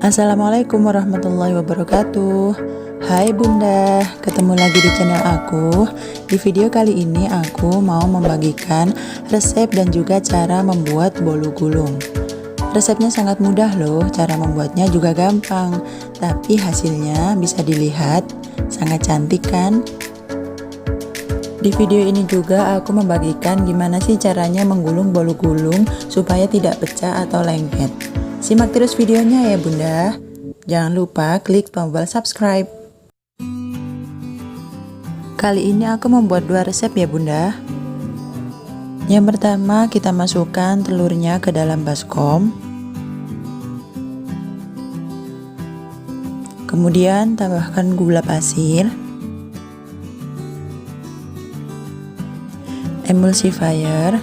Assalamualaikum warahmatullahi wabarakatuh. Hai Bunda, ketemu lagi di channel aku. Di video kali ini aku mau membagikan resep dan juga cara membuat bolu gulung. Resepnya sangat mudah loh, cara membuatnya juga gampang. Tapi hasilnya bisa dilihat, sangat cantik kan? Di video ini juga aku membagikan gimana sih caranya menggulung bolu gulung supaya tidak pecah atau lengket. Simak terus videonya ya Bunda. Jangan lupa klik tombol subscribe. Kali ini aku membuat dua resep ya Bunda. Yang pertama kita masukkan telurnya ke dalam baskom. Kemudian tambahkan gula pasir, emulsifier,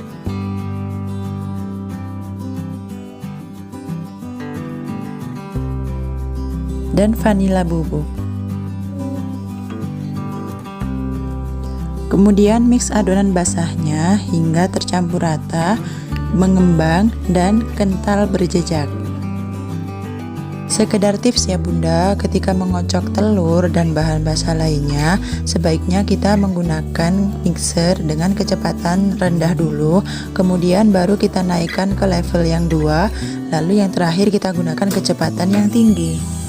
dan vanila bubuk. Kemudian mix adonan basahnya hingga tercampur rata, mengembang dan kental berjejak. Sekedar tips ya Bunda, ketika mengocok telur dan bahan basah lainnya, sebaiknya kita menggunakan mixer dengan kecepatan rendah dulu, kemudian baru kita naikkan ke level yang 2, lalu yang terakhir kita gunakan kecepatan yang tinggi.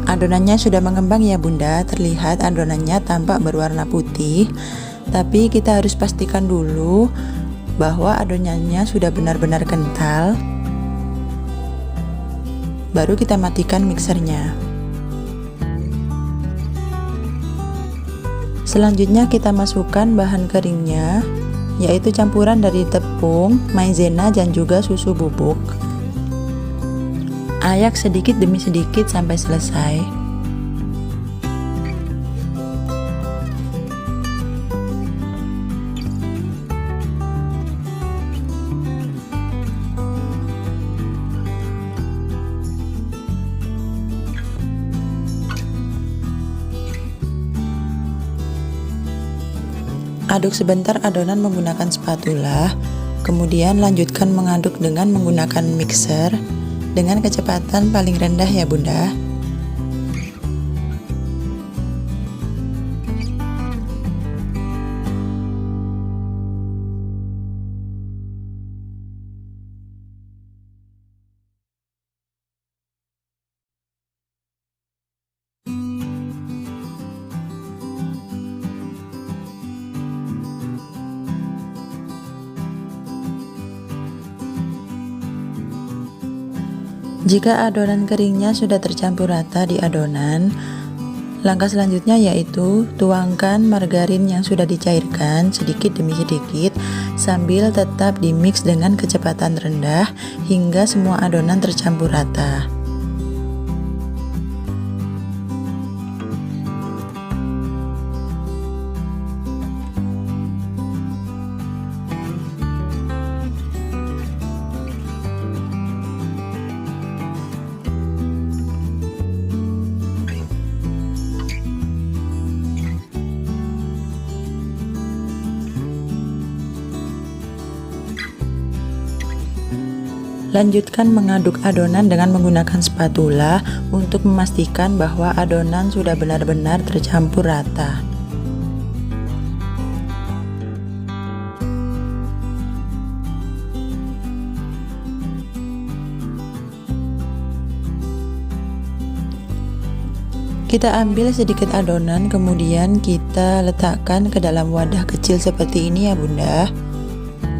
Adonannya sudah mengembang ya Bunda, terlihat adonannya tampak berwarna putih. Tapi kita harus pastikan dulu bahwa adonannya sudah benar-benar kental. Baru kita matikan mixernya. Selanjutnya kita masukkan bahan keringnya, yaitu campuran dari tepung, maizena dan juga susu bubuk. Ayak sedikit demi sedikit sampai selesai. Aduk sebentar adonan menggunakan spatula, kemudian lanjutkan mengaduk dengan menggunakan mixer dengan kecepatan paling rendah ya Bunda. Jika adonan keringnya sudah tercampur rata di adonan, langkah selanjutnya yaitu tuangkan margarin yang sudah dicairkan sedikit demi sedikit sambil tetap dimix dengan kecepatan rendah hingga semua adonan tercampur rata. Lanjutkan mengaduk adonan dengan menggunakan spatula untuk memastikan bahwa adonan sudah benar-benar tercampur rata. Kita ambil sedikit adonan, kemudian kita letakkan ke dalam wadah kecil seperti ini ya Bunda.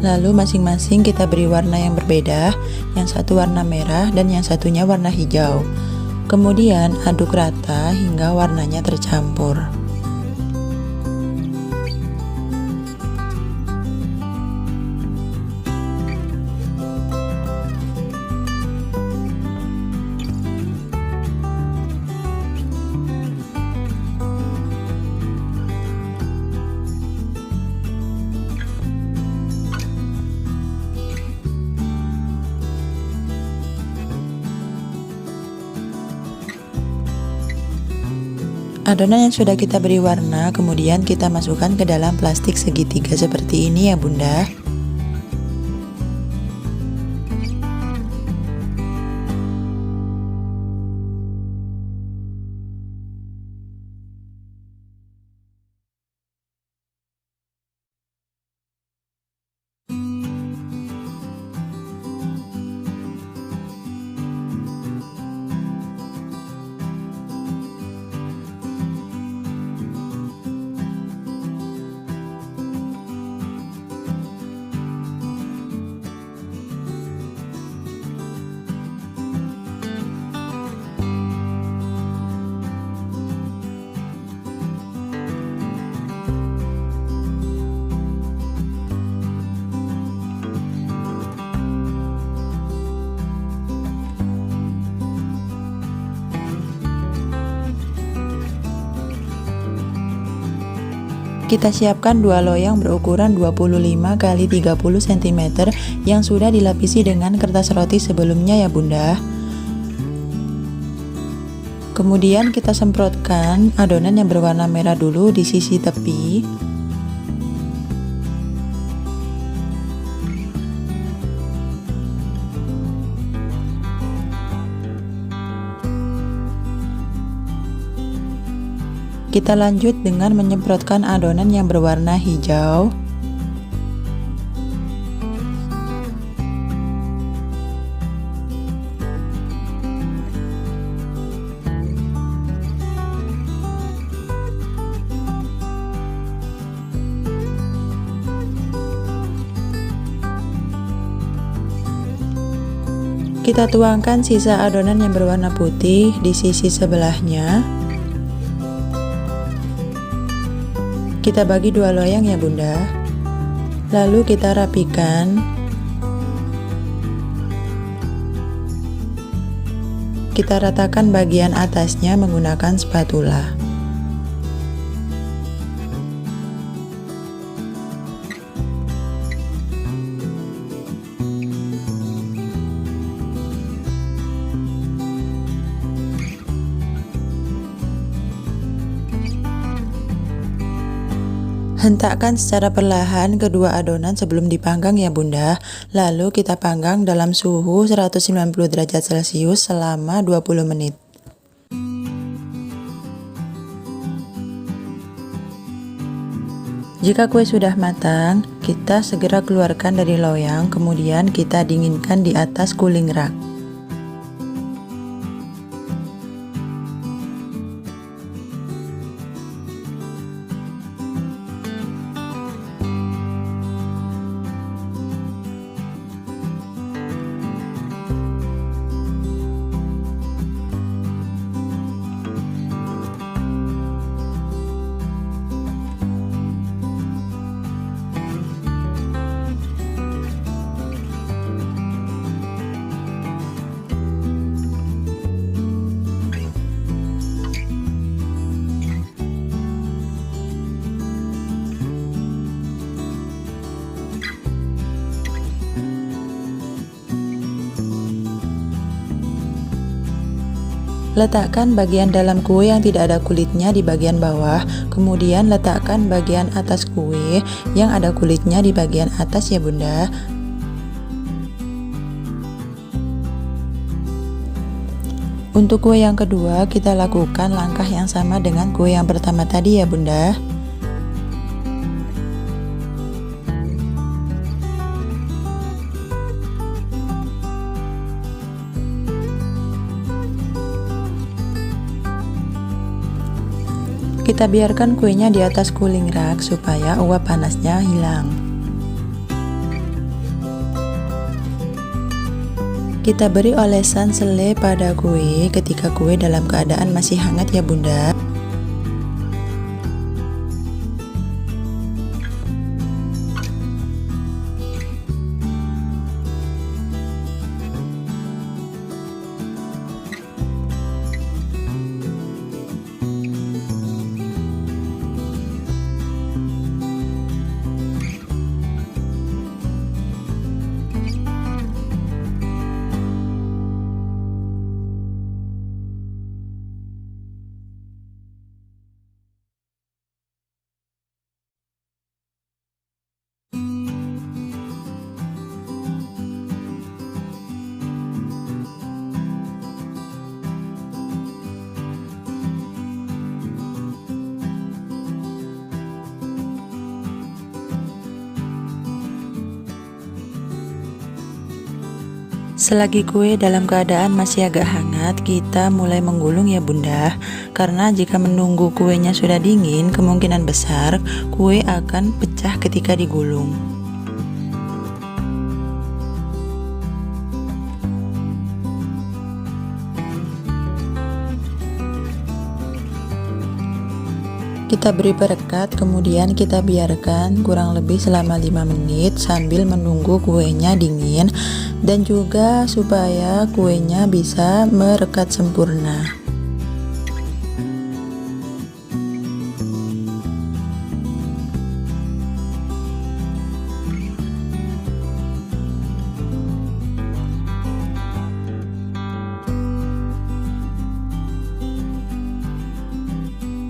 Lalu masing-masing kita beri warna yang berbeda, yang satu warna merah dan yang satunya warna hijau. Kemudian aduk rata hingga warnanya tercampur. Adonan yang sudah kita beri warna, kemudian kita masukkan ke dalam plastik segitiga seperti ini ya Bunda. Kita siapkan 2 loyang berukuran 25 x 30 cm yang sudah dilapisi dengan kertas roti sebelumnya ya Bunda. Kemudian kita semprotkan adonan yang berwarna merah dulu di sisi tepi. Kita lanjut dengan menyemprotkan adonan yang berwarna hijau. Kita tuangkan sisa adonan yang berwarna putih di sisi sebelahnya. Kita bagi 2 loyang ya Bunda. Lalu kita rapikan. Kita ratakan bagian atasnya menggunakan spatula. Hentakkan secara perlahan kedua adonan sebelum dipanggang ya Bunda. Lalu kita panggang dalam suhu 190 derajat Celcius selama 20 menit. Jika kue sudah matang, kita segera keluarkan dari loyang, kemudian kita dinginkan di atas cooling rack. Letakkan bagian dalam kue yang tidak ada kulitnya di bagian bawah, kemudian letakkan bagian atas kue yang ada kulitnya di bagian atas ya Bunda. Untuk kue yang kedua, kita lakukan langkah yang sama dengan kue yang pertama tadi ya Bunda. Kita biarkan kuenya di atas cooling rack supaya uap panasnya hilang. Kita beri olesan selai pada kue ketika kue dalam keadaan masih hangat ya Bunda. Selagi kue dalam keadaan masih agak hangat, kita mulai menggulung ya bunda. Karena jika menunggu kuenya sudah dingin, kemungkinan besar kue akan pecah ketika digulung. Kita beri perekat, kemudian kita biarkan kurang lebih selama 5 menit sambil menunggu kuenya dingin dan juga supaya kuenya bisa merekat sempurna.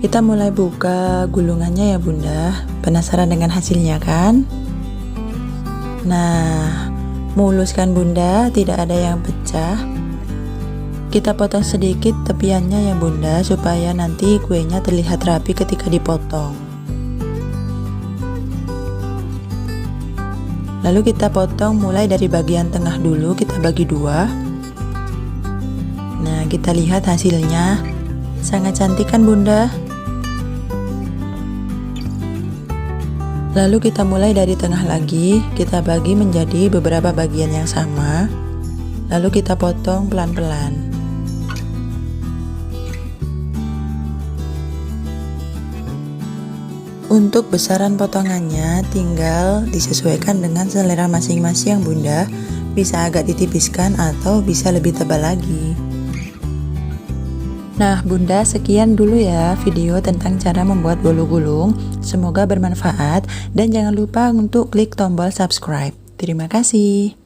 Kita mulai buka gulungannya ya bunda. Penasaran dengan hasilnya kan? Nah, mulus kan bunda, tidak ada yang pecah. Kita potong sedikit tepiannya ya bunda, supaya nanti kuenya terlihat rapi ketika dipotong. Lalu kita potong mulai dari bagian tengah dulu, kita bagi dua. Nah, kita lihat hasilnya. Sangat cantik kan bunda? Lalu kita mulai dari tengah lagi, kita bagi menjadi beberapa bagian yang sama. Lalu kita potong pelan-pelan. Untuk besaran potongannya tinggal disesuaikan dengan selera masing-masing bunda. Bisa agak ditipiskan atau bisa lebih tebal lagi. Nah bunda, sekian dulu ya video tentang cara membuat bolu gulung. Semoga bermanfaat dan jangan lupa untuk klik tombol subscribe. Terima kasih.